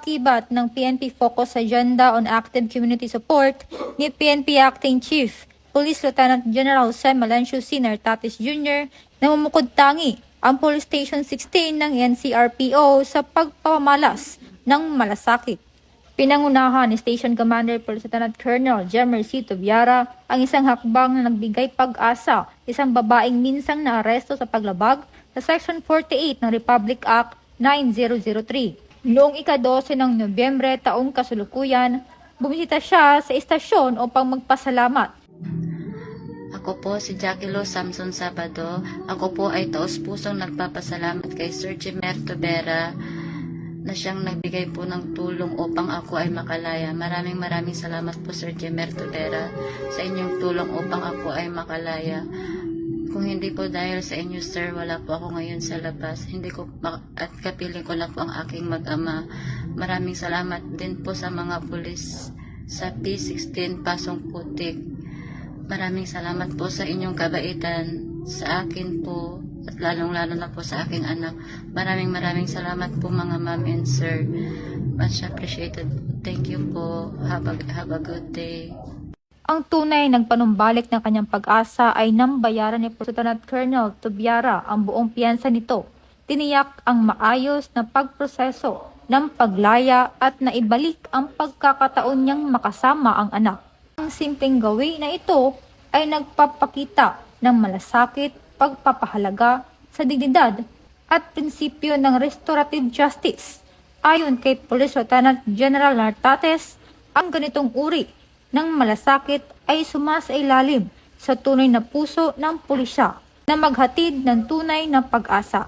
Pag-akibat ng PNP Focus Agenda on Active Community Support ni PNP Acting Chief Police Lieutenant General Sam Melencio C. Nartates Jr. na mamukod tangi ang Police Station 16 ng NCRPO sa pagpapamalas ng malasakit. Pinangunahan ni Station Commander Police Lieutenant Colonel Jemer C. Tubiara ang isang hakbang na nagbigay pag-asa, isang babaeng minsang naaresto sa paglabag sa Section 48 ng Republic Act 9003. Noong ika-12 ng Nobyembre taong kasalukuyan, bumisita siya sa istasyon upang magpasalamat. Ako po si Jackie Lo Samson Sabado. Ako po ay taos-pusong nagpapasalamat kay Sir Jemer Tubiara na siyang nagbigay po ng tulong upang ako ay makalaya. Maraming salamat po Sir Jemer Tubiara sa inyong tulong upang ako ay makalaya. Kung hindi po dahil sa inyo, sir, wala po ako ngayon sa labas. Hindi ko at kapiling ko na po ang aking mag-ama. Maraming salamat din po sa mga pulis sa P16 Pasong Putik. Maraming salamat po sa inyong kabaitan sa akin po at lalong-lalo na po sa aking anak. Maraming salamat po mga ma'am and sir. Much appreciated. Thank you po. Have a good day. Ang tunay ng panumbalik ng kanyang pag-asa ay nambayaran ni Lieutenant Colonel Tubiara ang buong piyansa nito. Tiniyak ang maayos na pagproseso ng paglaya at naibalik ang pagkakataon niyang makasama ang anak. Ang simpleng gawin na ito ay nagpapakita ng malasakit, pagpapahalaga sa dignidad at prinsipyo ng restorative justice. Ayon kay Police Lieutenant General Nartates, ang ganitong uri ng malasakit ay sumasailalim sa tunay na puso ng pulisya na maghatid ng tunay na pag-asa.